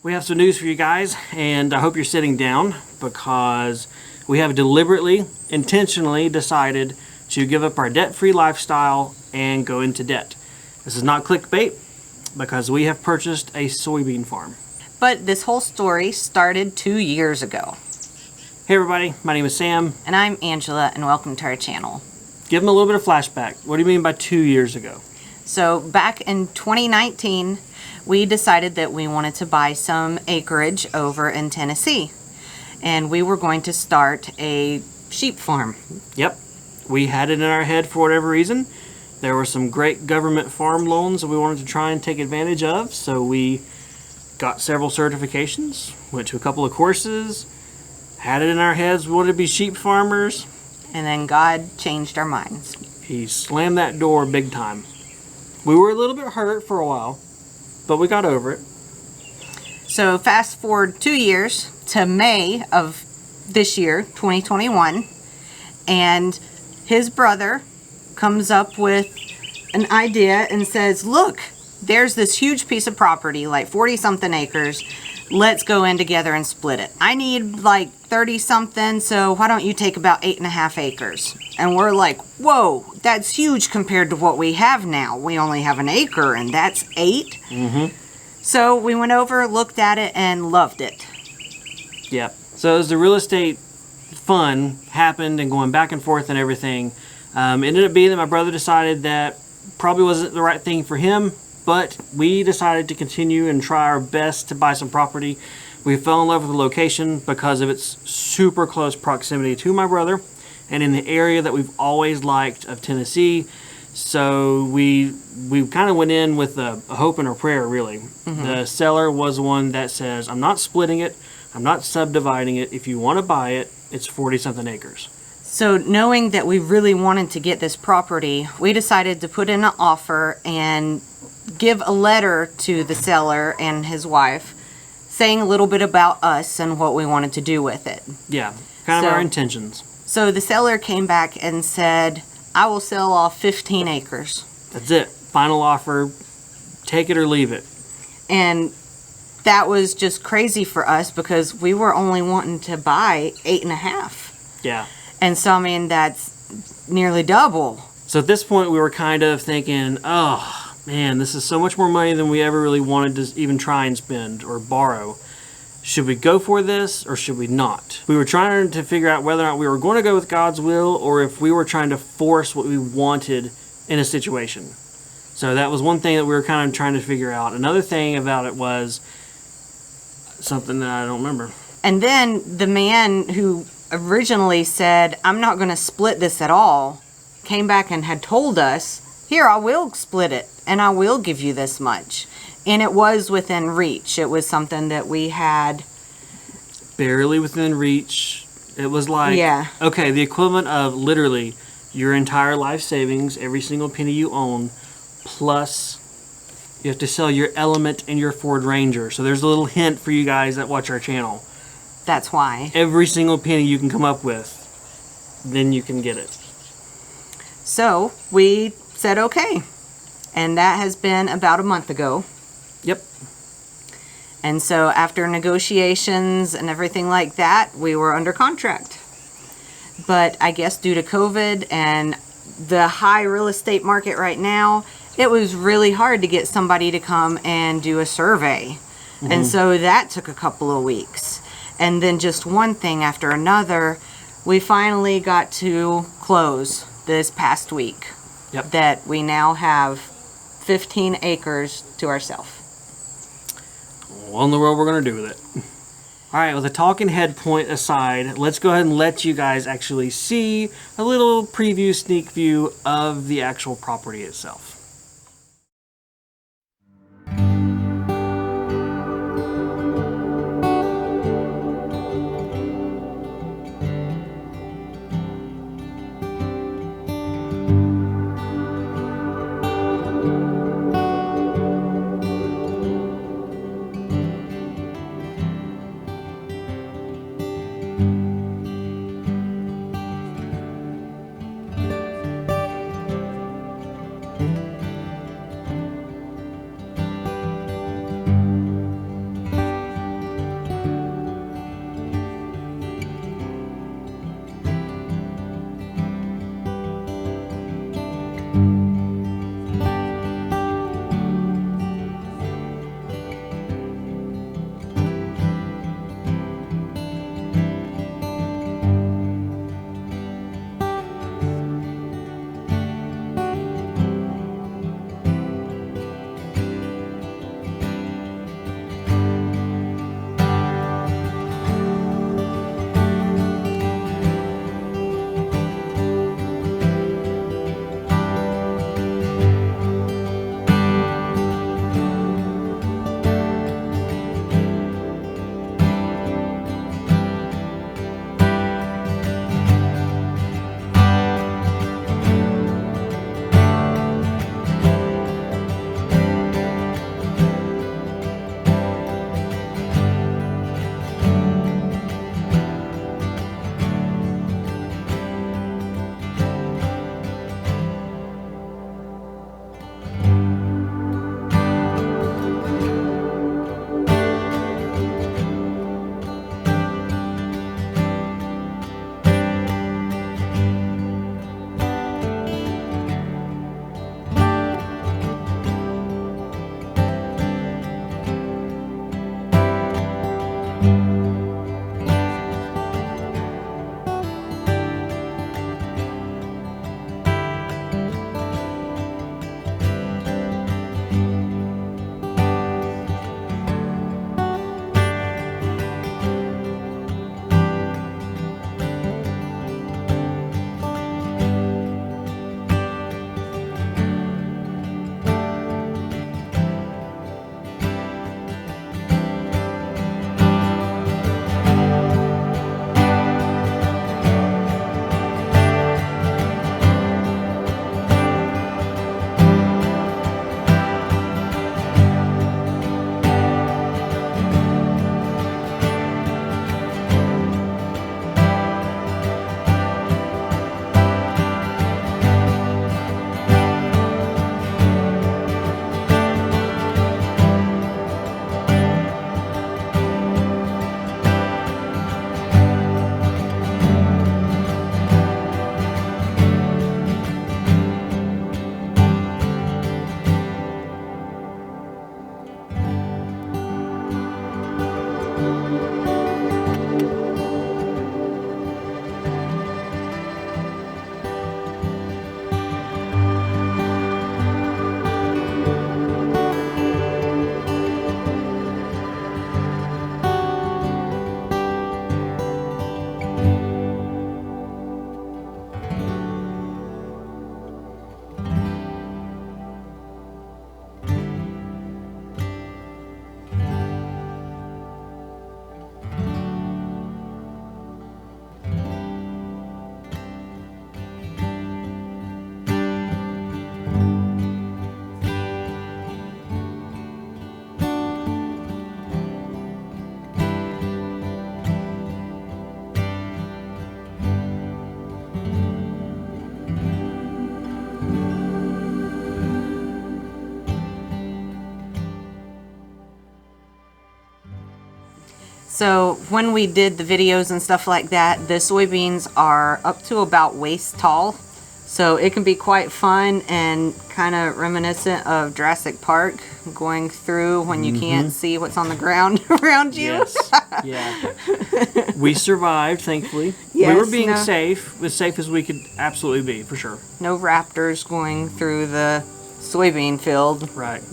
We have some news for you guys, and I hope you're sitting down because we have deliberately, intentionally decided to give up our debt-free lifestyle and go into debt. This is not clickbait because we have purchased a soybean farm. But this whole story started 2 years ago. Hey everybody, my name is Sam. And I'm Angela, and welcome to our channel. Give them a little bit of flashback. What do you mean by 2 years ago? So back in 2019, we decided that we wanted to buy some acreage over in Tennessee. And we were going to start a sheep farm. Yep. We had it in our head for whatever reason. There were some great government farm loans that we wanted to try and take advantage of. So we got several certifications, went to a couple of courses, had it in our heads we wanted to be sheep farmers. And then God changed our minds. He slammed that door big time. We were a little bit hurt for a while, but we got over it. So fast forward 2 years to May of this year, 2021, and his brother comes up with an idea and says, look, there's this huge piece of property, like 40-something acres. Let's go in together and split it. I need like 30-something, so why don't you take about 8.5 acres? And we're like, whoa, that's huge compared to what we have now. We only have an acre, and that's 8. Mm-hmm. So we went over, looked at it, and loved it. Yep. So as the real estate fun happened and going back and forth and everything, ended up being that my brother decided that probably wasn't the right thing for him, but we decided to continue and try our best to buy some property. We fell in love with the location because of its super close proximity to my brother and in the area that we've always liked of Tennessee. So we kind of went in with a hope and a prayer, really. Mm-hmm. The seller was one that says, I'm not splitting it, I'm not subdividing it. If you want to buy it, it's 40-something acres. So knowing that we really wanted to get this property, we decided to put in an offer and give a letter to the seller and his wife saying a little bit about us and what we wanted to do with it. Yeah, kind of our intentions. So the seller came back and said, I will sell off 15 acres. That's it. Final offer. Take it or leave it. And that was just crazy for us because we were only wanting to buy 8.5. Yeah. And so, I mean, that's nearly double. So at this point, we were kind of thinking, oh, man, this is so much more money than we ever really wanted to even try and spend or borrow. Should we go for this or should we not? We were trying to figure out whether or not we were going to go with God's will or if we were trying to force what we wanted in a situation. So that was one thing that we were kind of trying to figure out. Another thing about it was something that I don't remember. And then the man who originally said, I'm not going to split this at all, came back and had told us, here, I will split it and I will give you this much. And it was within reach. It was something that we had barely within reach. It was like, yeah. Okay, the equivalent of literally your entire life savings, every single penny you own, plus you have to sell your Element and your Ford Ranger. So there's a little hint for you guys that watch our channel. That's why. Every single penny you can come up with, then you can get it. So we said okay. And that has been about a month ago. Yep. And so after negotiations and everything like that, we were under contract. But I guess due to COVID and the high real estate market right now, it was really hard to get somebody to come and do a survey. Mm-hmm. And so that took a couple of weeks. And then just one thing after another, we finally got to close this past week. Yep. That we now have 15 acres to ourselves. What in the world we're going to do with it? All right, with the talking head point aside, let's go ahead and let you guys actually see a little preview, sneak view of the actual property itself. So when we did the videos and stuff like that, the soybeans are up to about waist tall. So it can be quite fun and kind of reminiscent of Jurassic Park, going through when you can't see what's on the ground around you. Yes. Yeah. We survived, thankfully. Yes, we were being safe, as safe as we could absolutely be, for sure. No raptors going through the soybean field. Right.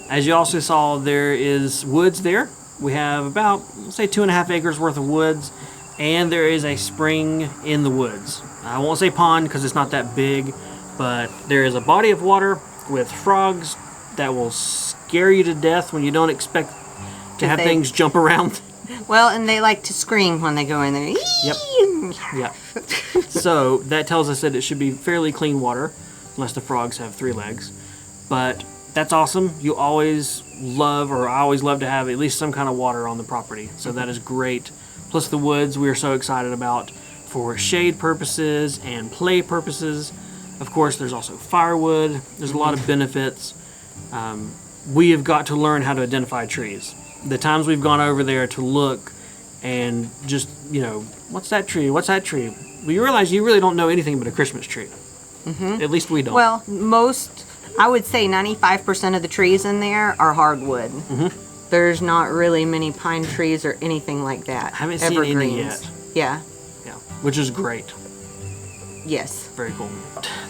As you also saw, there is woods there. We have about, let's say, 2.5 acres worth of woods, and there is a spring in the woods. I won't say pond because it's not that big, but there is a body of water with frogs that will scare you to death when you don't expect to have things jump around. Well, and they like to scream when they go in there. Yep. Yep. So that tells us that it should be fairly clean water, unless the frogs have 3 legs. But that's awesome. You always love, or I always love to have at least some kind of water on the property. So that is great. Plus the woods we are so excited about for shade purposes and play purposes. Of course, there's also firewood. There's a lot of benefits. We have got to learn how to identify trees. The times we've gone over there to look and just, you know, what's that tree? What's that tree? Well, you realize you really don't know anything but a Christmas tree. At least we don't. Well, I would say 95% of the trees in there are hardwood. There's not really many pine trees or anything like that. I haven't seen any yet. Yeah. Yeah, which is great. Yes. Very cool.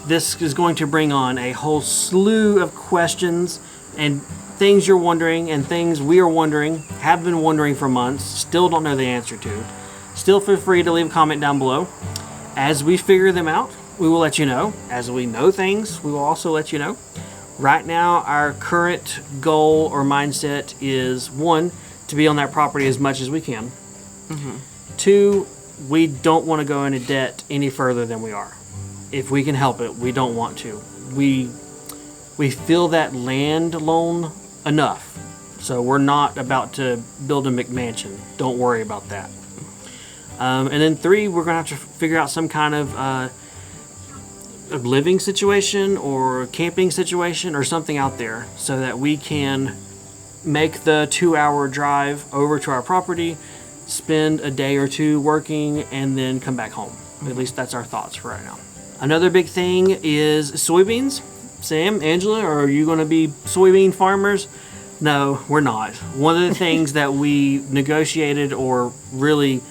This is going to bring on a whole slew of questions and things you're wondering and things we are wondering, have been wondering for months, still don't know the answer to. Still feel free to leave a comment down below. As we figure them out, we will let you know. As we know things, we will also let you know. Right now, our current goal or mindset is 1, to be on that property as much as we can. 2, we don't want to go into debt any further than we are. If we can help it, we don't want to. We feel that land loan enough. So we're not about to build a McMansion. Don't worry about that. And then 3, we're going to have to figure out some kind of a living situation or camping situation or something out there so that we can make the 2-hour drive over to our property, spend a day or 2 working, and then come back home. At least that's our thoughts for right now. Another big thing is soybeans. Sam, Angela, are you going to be soybean farmers? No, we're not. One of the things that we negotiated or really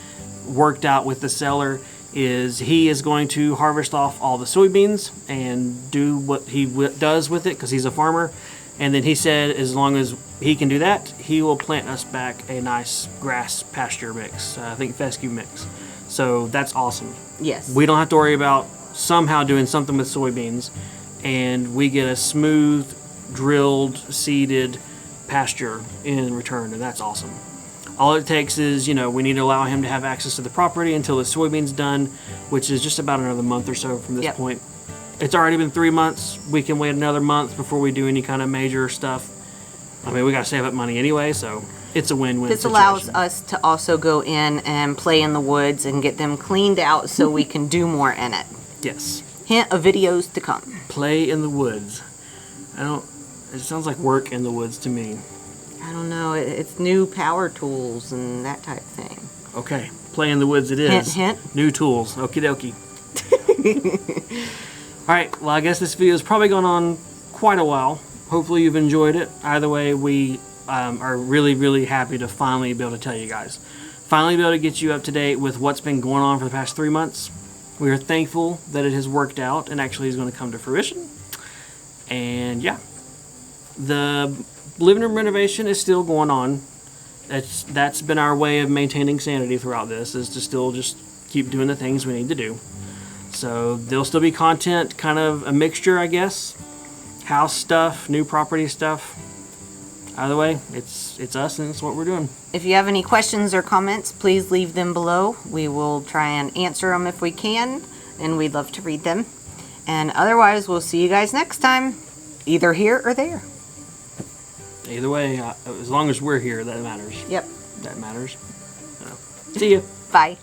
worked out with the seller is he is going to harvest off all the soybeans and do what he does with it because he's a farmer. And then he said as long as he can do that, he will plant us back a nice grass pasture mix, I think fescue mix. So that's awesome. Yes. We don't have to worry about somehow doing something with soybeans, and we get a smooth, drilled, seeded pasture in return, and that's awesome. All it takes is, you know, we need to allow him to have access to the property until the soybeans done, which is just about another month or so from this point. It's already been 3 months. We can wait another month before we do any kind of major stuff. I mean, we got to save up money anyway, so it's a win-win This situation. allows us to also go in and play in the woods and get them cleaned out so we can do more in it. Yes. Hint of videos to come. Play in the woods. It sounds like work in the woods to me. I don't know. It's new power tools and that type thing. Okay. Play in the woods it is. Hint, hint. New tools. Okie dokie. Alright, well I guess this video has probably gone on quite a while. Hopefully you've enjoyed it. Either way, we are really, really happy to finally be able to tell you guys. Finally be able to get you up to date with what's been going on for the past 3 months. We are thankful that it has worked out and actually is going to come to fruition. And yeah, the living room renovation is still going on. That's been our way of maintaining sanity throughout this, is to still just keep doing the things we need to do. So there'll still be content, kind of a mixture, I guess. House stuff, new property stuff. Either way, it's us and it's what we're doing. If you have any questions or comments, please leave them below. We will try and answer them if we can, and we'd love to read them. And otherwise, we'll see you guys next time, either here or there. Either way, as long as we're here, that matters. Yep. That matters. See ya. Bye.